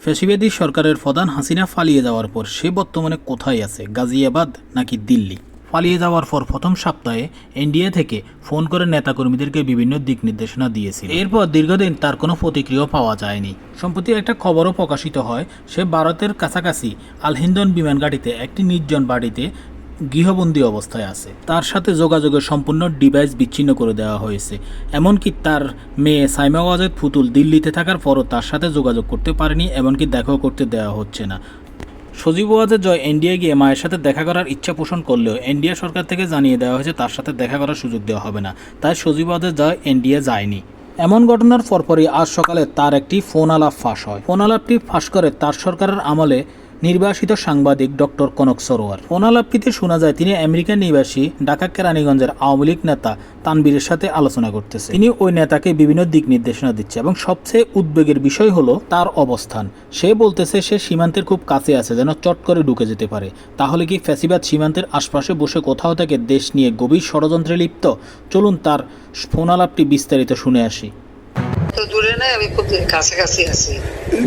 ফ্যাসিবাদী সরকারের প্রধান হাসিনা পালিয়ে যাওয়ার পর সে বর্তমানে কোথায় আছে, গাজিয়াবাদ নাকি দিল্লি? পালিয়ে যাওয়ার পর প্রথম সপ্তাহে ইন্ডিয়া থেকে ফোন করে নেতাকর্মীদেরকে বিভিন্ন দিক নির্দেশনা দিয়েছিল। এরপর দীর্ঘদিন তার কোনো প্রতিক্রিয়া পাওয়া যায়নি। সম্প্রতি একটা খবরও প্রকাশিত হয়, সে ভারতের কাছাকাছি আলহিন্দন বিমানঘাটিতে একটি নির্জন বাড়িতে গৃহবন্দী অবস্থায় আছে। তার সাথে যোগাযোগের সম্পূর্ণ ডিভাইস বিচ্ছিন্ন করে দেওয়া হয়েছে। এমনকি তার মেয়ে সাইমা ওয়াজেদ পুতুল দিল্লিতে থাকার পরও তার সাথে যোগাযোগ করতে পারেনি, এমনকি দেখাও করতে দেওয়া হচ্ছে না। সজীব ওয়াজেদ জয় ইন্ডিয়া গিয়ে মায়ের সাথে দেখা করার ইচ্ছা পোষণ করলেও ইন্ডিয়া সরকার থেকে জানিয়ে দেওয়া হয়েছে তার সাথে দেখা করার সুযোগ দেওয়া হবে না, তাই সজীব ওয়াজেদ জয় ইন্ডিয়া যায়নি। এমন ঘটনার পরপরই আজ সকালে তার একটি ফোন আলাপ ফাঁস হয়। ফোন আলাপটি ফাঁস করে তার সরকারের আমলে নির্বাসিত সাংবাদিক ডক্টর কনক সরোয়ার। ফোন আলাপটিতে শোনা যায় তিনি আমেরিকান নিবাসী ঢাকা কেরানীগঞ্জের আওয়ামী লীগ নেতা তানবীরের সাথে আলোচনা করতেছে। তিনি ওই নেতাকে বিভিন্ন দিক নির্দেশনা দিচ্ছে এবং সবচেয়ে উদ্বেগের বিষয় হলো তার অবস্থান। সে বলতেছে সে সীমান্তের খুব কাছে আছে, যেন চট করে ঢুকে যেতে পারে। তাহলে কি ফ্যাসিবাদ সীমান্তের আশপাশে বসে কোথাও থেকে দেশ নিয়ে গভীর ষড়যন্ত্রে লিপ্ত? চলুন তার ফোন আলাপটি বিস্তারিত শুনে আসি। তো দূরে নাই, আমি খুব কাছাকাছি আছি।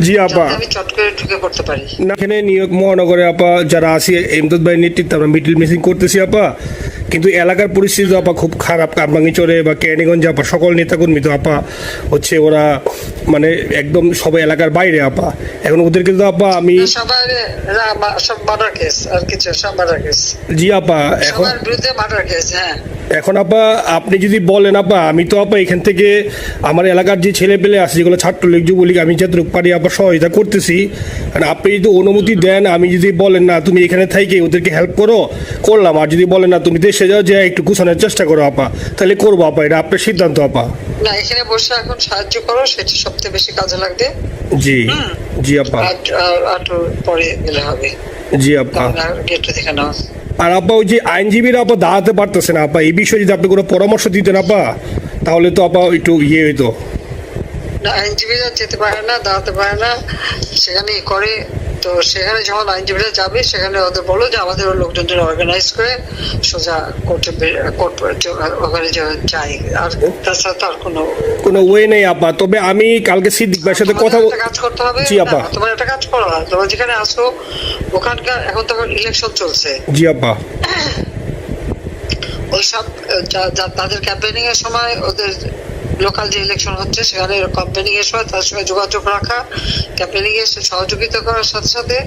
জি আপা, আমি চট করে ঢুকে পড়তে পারি না এখানে নিউ ইয়র্ক মহানগরে আপা যারা আছি এমদাদ ভাইয়ের নেতৃত্বে আমরা মিডল মিসিং করতেছি আপা, কিন্তু এলাকার পরিস্থিতি আপা খুব খারাপ। কামরাঙ্গীচরে বা কেরানীগঞ্জে আপা সকল নেতাকর্মী তো আপা হচ্ছে ওরা মানে একদম সবাই এলাকার বাইরে আপা। এখন ওদেরকে তো আপা আমি সবার সব মার্ডার কেস আর কিছু সব মার্ডার কেস। জি আপা, এখন সবার বিরুদ্ধে মার্ডার কেস। হ্যাঁ, এখন আপা আপনি যদি বলেন আপা, আমি তো আপা এখান থেকে আমার এলাকার যে ছেলে পেলে আছে যেগুলো ছাত্রলীগ যুবলীগ আমি যতটুকু পারি আপা সহায়তা করতেছি। আর আপনি যদি অনুমতি দেন, আমি যদি বলেন না তুমি এখানে থেকে ওদেরকে হেল্প করো, করলাম। আর যদি বলেন না তুমি দেশে যাও, যে একটু গুছানোর চেষ্টা করো আপা, তাহলে করবো আপা। এটা আপনার সিদ্ধান্ত আপা। না এখানে বসে এখন সাহায্য করো, সেটা সবচেয়ে বেশি কাজে লাগবে। জি জি আপা, আর পরে গেলে হবে। জি আপা, গেট থেকে নাও। আর আপা ওই যে আইনজীবীরা আপা দাঁড়াতে পারতেছে না আপা, এই বিষয়ে যদি আপনি কোনো পরামর্শ দিতেন আপা, তাহলে তো আপা একটু ইয়ে হইতো। না আইনজীবীরা যেতে পারে না, দাঁড়াতে পারে না, সেখানে করে। তো সেখানে যখন আইনজীবীরা যাবে, সেখানে ওদের বলো যে আমাদের লোকজনদের অর্গানাইজ করে সোজা ওখানে যাই। আর তাছাড়া তো আর কোনো ওয়ে নেই আপা। তবে আমি কালকে সিদ্দিক ভাইয়ের সাথে কথা কাজ করতে হবে। জি আপা, তোমার একটা কাজ করো, তোমরা যেখানে আসো ওখানকার এখন তো ইলেকশন চলছে। জি আপা, ওইসব তাদের ক্যাম্পেনিং এর সময় ওদের লোকাল যে ইলেকশন হচ্ছে সেখানে ক্যাম্পেনিং এর সময় তার সঙ্গে যোগাযোগ রাখা, ক্যাম্পেনিং এর সহযোগিতা করার সাথে সাথে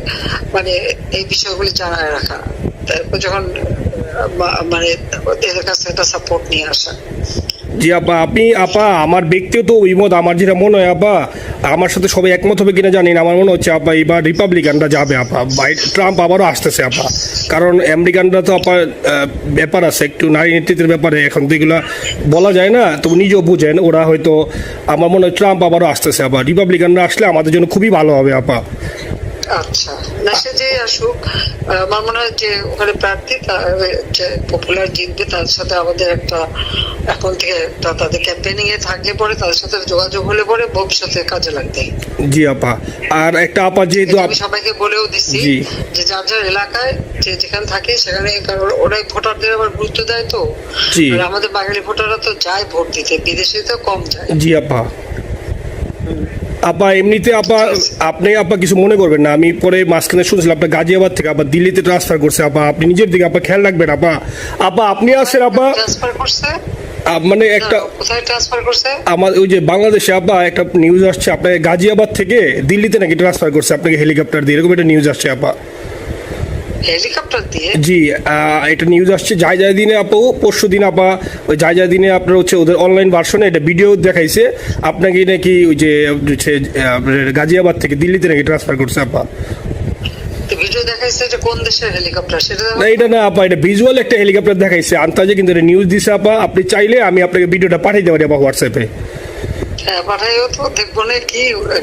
মানে এই বিষয়গুলি জানায় রাখা। তারপর যখন মানে এদের কাছে একটা সাপোর্ট নিয়ে আসা। জি আপা, আপনি আপা আমার ব্যক্তিগত অভিমত, আমার যেটা মনে হয় আপা, আমার সাথে সবাই একমত হবে কিনা জানি না, আমার মনে হচ্ছে আপা এবার রিপাবলিকানরা যাবে আপা। ট্রাম্প আবারও আসতেছে আপা, কারণ আমেরিকানরা তো আপা ব্যাপার আছে একটু নারী নেতৃত্বের ব্যাপারে, এখন তো এগুলো বলা যায় না, তো নিজেও বুঝেন ওরা হয়তো। আমার মনে হয় ট্রাম্প আবারও আসতেছে আপা, রিপাবলিকানরা আসলে আমাদের জন্য খুবই ভালো হবে আপা। আচ্ছা, না সে যে আসুক, আমার মনে হয় যে ওখানে প্রার্থী যে পপুলার জিতবে, তার সাথে আমাদের একটা এখন থেকে তাদের ক্যাম্পেনিং এ থাকলে পরে তাদের সাথে যোগাযোগ হলে পরে ভবিষ্যতে কাজে লাগবে। জি আপা, আর একটা আপা যেহেতু আমি সবাইকে বলেও দিচ্ছি যে যার যার এলাকায় যে যেখানে থাকে সেখানে, কারণ ওরাই ভোটারদের আবার গুরুত্ব দেয়। তো আমাদের বাঙালি ভোটাররা তো যায় ভোট দিতে, বিদেশে তো কম যায়। জি আপা, আপা এমনিতে আপা আপনি আপা কিছু মনে করবেন না, আমি পরে মাঝখানে শুনছিলাম আপনার গাজিয়াবাদ থেকে আপা দিল্লিতে ট্রান্সফার করছে আপা, আপনি নিজের দিকে আপা খেয়াল রাখবেন আপা। আপা আপনি আসেন আপা, ট্রান্সফার করছে মানে একটা কোথায় ট্রান্সফার করছে আমার ওই যে বাংলাদেশে আপা একটা নিউজ আসছে আপনার গাজিয়াবাদ থেকে দিল্লিতে নাকি ট্রান্সফার করছে আপনাকে হেলিকপ্টার দিয়ে, এরকম একটা নিউজ আসছে আপা। হেলিকপ্টার দিয়ে? জি, এটা নিউজ আসছে যায় দিনে আপু, পরশু দিন আপা ওই যায় দিনে আপনার হচ্ছে ওদের অনলাইন ভার্সনে এটা ভিডিও দেখাইছে আপনাকে নাকি ওই যে গাজিয়াবাদ থেকে দিল্লিতে নাকি ট্রান্সফার করছে আপা। ভিডিও দেখাইছে যে কোন দেশের হেলিকপ্টার সেটা না, এটা না আপা, এটা ভিজুয়াল একটা হেলিকপ্টার দেখাইছে আন্তাজে, কিন্তু এটা নিউজ দিছে আপা। আপনি চাইলে আমি আপনাকে ভিডিওটা পাঠিয়ে দিতে পারি আপা হোয়াটসঅ্যাপে। পাঠাইও তো, দেখবো না কি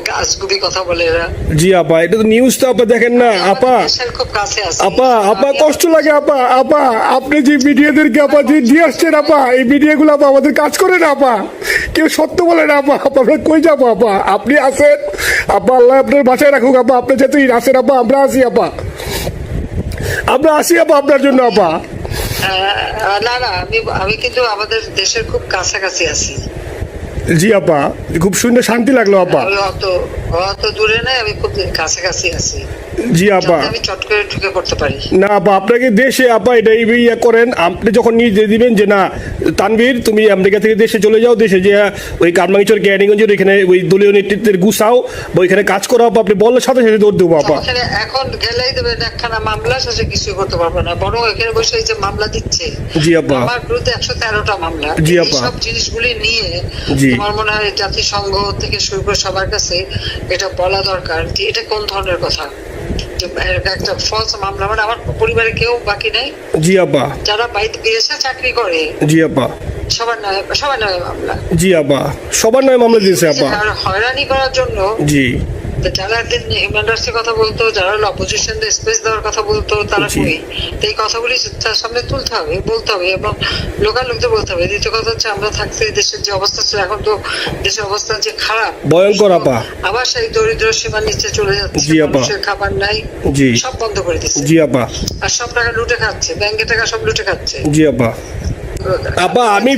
গাছগুলি কথা বলে এরা। জি আপা, এটা তো নিউজ তো আপা দেখেন না আপা। খুব কাছে আছে আপা, আপা কষ্ট লাগে আপা। আপা আপনি যে মিডিয়াদেরকে আপা যে দিয়ে আসছেন আপা, এই মিডিয়াগুলো আপা আমাদের কাজ করে না আপা, কেউ সত্য বলে না আপা। আমরা কই যাবো আপা? আপনি আসেন আপা, আল্লাহ আপনার বাসায় রাখুক আপা। আপনি যেহেতু আসেন আপা, আমরা আসি আপা, আমরা আসি আপা আপনার জন্য আপা। না না, আমি কিন্তু আমাদের দেশের খুব কাছাকাছি আছি। জি আপা, খুব শুনে শান্তি লাগলো আপা। আমি অত দূরে নাই, আমি খুব কাছাকাছি আছি, জি আপা। যাতে আমি চট করে ঢুকে পড়তে পারি। না আপা, আপনাকে দেশে আপা এটা ইয়ে করেন, আপনি যখন নিজে দিবেন যে না তানভীর তুমি আমেরিকা থেকে দেশে চলে যাও, দেশে যে ওই কারমাঙ্গিচর ক্যানিগঞ্জের ওইখানে ওই দলীয় নেতৃত্বের গুছাও বা ওইখানে কাজ করো আপা, আপনি বললে সাথে সাথে দৌড় দেবো আপা। এখানে এখন গেলেই দেবেন একখানা মামলা, শেষে কিছুই করতে পারবে না, বরং এখানে বসে এই যে মামলা দিচ্ছে, জি আপা। আমার বিরুদ্ধে 113টা মামলা। জি আপা। সব জিনিসগুলি নিয়ে জি। আমার মনে হয় জাতিসংঘ থেকে শুরু করে সবার কাছে এটা বলা দরকার যে এটা কোন ধরনের কথা, যে একটা ফলস মামলা, মানে আমার পরিবারে কেউ বাকি নাই, জি আপা। যারা বাইরে বিদেশে চাকরি করে জি আপা। সবার নামে মামলা। জি আপা, সবার নয় মামলা দিয়েছে আপা। আর হয়রানি করার জন্য জি। যারা একদিন হিউম্যান রাইটস এর কথা বলতো, যারা অপোজিশন স্পেস দেওয়ার কথা বলতো, তারা জি। কই? তো এই কথাগুলি তার সামনে তুলতে হবে, বলতে হবে, এবং লোকাল লোকদের বলতে হবে। দ্বিতীয় কথা হচ্ছে, আমরা থাকতে দেশের যে অবস্থা ছিল, এখন তো দেশের অবস্থা যে খারাপ, ভয়ঙ্কর আপা। আবার সেই দরিদ্র সীমার নিচে চলে যাচ্ছে, জি আপা। মানুষের খাবার নাই, জি। সব বন্ধ করে দিচ্ছে, জি আপা। আর সব টাকা লুটে খাচ্ছে, ব্যাংকের টাকা সব লুটে খাচ্ছে। জি আপা। আপা আমি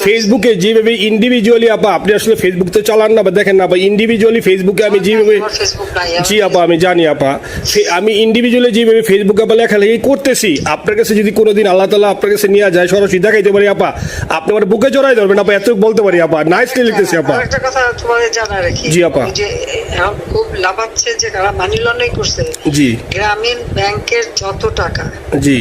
ফেসবুকে যেভাবে ইন্ডিভিজুয়ালি আপা, আপনি আসলে ফেসবুক তো চালান না বা দেখেন না, বা ইন্ডিভিজুয়ালি ফেসবুকে আমি যেভাবে, আমার ফেসবুক নাই, জি আপা আমি জানি আপা, আমি ইন্ডিভিজুয়ালি যেভাবে ফেসবুকে আপা লেখালেখি করতেছি, আপনার কাছে যদি কোনোদিন আল্লাহ তাআলা আপনার কাছে নিয়ে যায়, সরাসরি দেখাইতে পারি আপা, আপনি আমার বুকে জড়াই ধরবেন আপা, এত বলতে পারি আপা, নাইসলি লিখতেছি আপা। একটা কথা তোমার জানা রাখি, জি আপা। ওই যে এখন খুব লাভাচ্ছে যে যারা মানি লন্ডারিং করছে, জি। গ্রামীণ ব্যাংকের যত টাকা জি।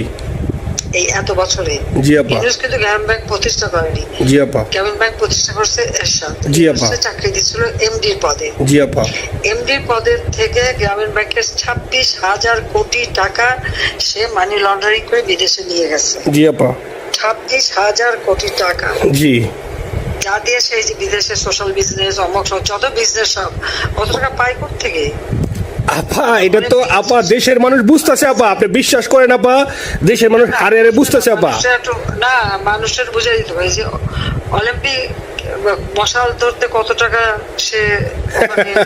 এই এত বছরে, জি আপা। ইউনুস কিন্তু গ্রামীণ ব্যাংক প্রতিষ্ঠা করেনি, জি আপা। গ্রামীণ ব্যাংক প্রতিষ্ঠা করছে এরশাদ। জি আপা। সে চাকরি দিচ্ছিল এমডির পদে, জি আপা। এমডির পদের থেকে গ্রামীণ ব্যাংকের 26,000 কোটি টাকা সে মানি লন্ডারিং করে বিদেশে নিয়ে গেছে। জি আপা। 26,000 কোটি টাকা, জি। যা দিয়ে সেই যে বিদেশে সোশ্যাল বিজনেস, অমক যত বিজনেস সব, কত টাকা পায় থেকে। আপা এটা তো আপা দেশের মানুষ বুঝতেছে আপা, আপনি বিশ্বাস করেন আপা, দেশের মানুষ হারে হারে বুঝতেছে আপা। না, মানুষের বুঝে দিতে পারে যে অলিম্পিক মশাল ধরতে কত টাকা সে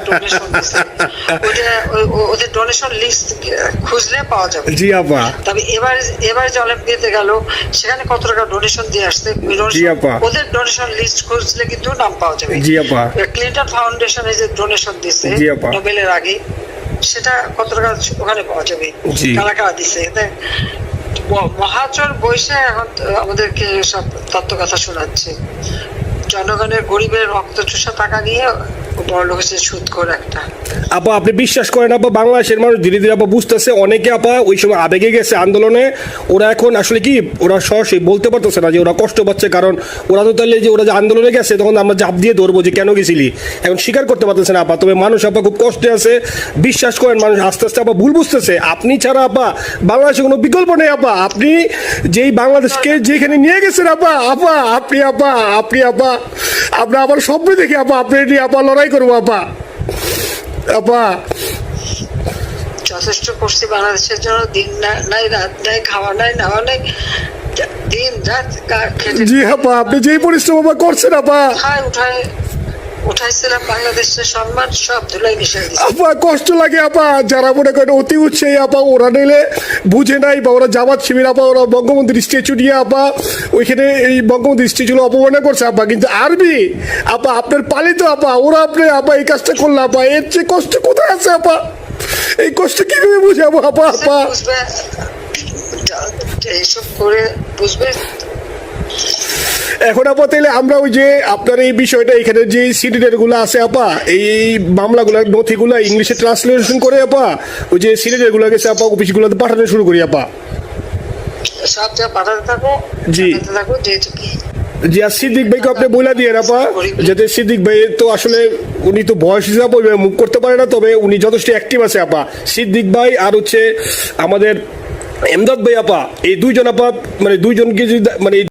ডোনেশন দিচ্ছে, ওদের ডোনেশন লিস্ট খুঁজলে পাওয়া যাবে। জি আপা। তবে এবার যে অলিম্পিয়াতে গেল, সেখানে কত টাকা ডোনেশন দিয়ে আসছে, জি আপা। ওদের ডোনেশন লিস্ট খুঁজলে কিন্তু নাম পাওয়া যাবে। জি আপা। ক্লিন্টন ফাউন্ডেশনে যে ডোনেশন দিচ্ছে জি আপা। নোবেলের আগে, সেটা কত টাকা ওখানে পাওয়া যাবে, জি। কারা কারা দিচ্ছে। মহাচর বৈশে এখন আমাদেরকে সব তত্ত্ব কথা শোনাচ্ছে, জনগণের গরিবের রক্ত চুষা টাকা নিয়ে বড় লোক হচ্ছে সুদখোর একটা। আপা আপনি বিশ্বাস করেন আপা, বাংলাদেশের মানুষ ধীরে ধীরে আপা বুঝতেছে, অনেকে আপা ওই সময় আবেগে গেছে আন্দোলনে, ওরা এখন আসলে কি ওরা সরাসরি বলতে পারতেছে না যে ওরা কষ্ট পাচ্ছে, কারণ ওরা তো তাহলে যে ওরা যে আন্দোলনে গেছে তখন আমরা জাপ দিয়ে ধরবো যে কেন গেছিলি, এখন স্বীকার করতে পারতেছে না আপা। তবে মানুষ আপা খুব কষ্টে আছে, বিশ্বাস করেন মানুষ আস্তে আস্তে আপা ভুল বুঝতেছে। আপনি ছাড়া আপা বাংলাদেশে কোনো বিকল্প নেই আপা, আপনি যেই বাংলাদেশকে যেখানে নিয়ে গেছেন আপা, আপনি আমরা আবার স্বপ্ন দেখি আপা, আপনি নিয়ে আপা লড়াই করবো আপা। আপা যথেষ্ট করছি বাংলাদেশের জন্য, দিন নাই রাত নাই, খাওয়া নাই নেওয়া নাই, দিন রাত খেটে। জি আপা, আপনি যেই পরিশ্রম আপা করছেন আপা, উঠাইছিলাম বাংলাদেশের সম্মান সব ধুলাই মিশাই দিচ্ছে। আপা কষ্ট লাগে আপা, যারা মনে করেন অতি উৎসাহী আপা, ওরা নিলে বুঝে নাই, বা ওরা জামাত শিবির আপা, ওরা বঙ্গবন্ধুর স্ট্যাচু নিয়ে আপা ওইখানে এই বঙ্গবন্ধুর স্ট্যাচু অপমানে করছে আপা, কিন্তু আরবি আপা আপনার পালিত আপা, ওরা আপনি আপা এই কাজটা করলে আপা, এর চেয়ে কষ্ট কোথায় আছে আপা? এই কষ্ট কিভাবে বুঝাবো আপা? বুঝবে, এইসব করে বুঝবে। এখন আপা তাইলে আমরা ওই যে আপনার এই বিষয়টা, এখানে যে সিডিডের গুলো আছে আপা, এই মামলাগুলো নথিগুলো ইংলিশে ট্রান্সলেশন করে আপা ওই যে সিডিডের গুলো গেছে আপা অফিসগুলোতে পাঠানো শুরু করি আপা। সব যা পাঠাতে থাকো, জি। যেহেতু কি জি, আর সিদ্দিক ভাইকে আপনি বলে দিয়ে আপা, যাতে সিদ্দিক ভাই তো আসলে উনি তো বয়স হিসাবে ওইভাবে মুভ করতে পারে না, তবে উনি যথেষ্ট অ্যাক্টিভ আছে আপা। সিদ্দিক ভাই আর হচ্ছে আমাদের এমদাদ ভাই আপা, এই দুইজন আপা, মানে দুইজনকে যদি মানে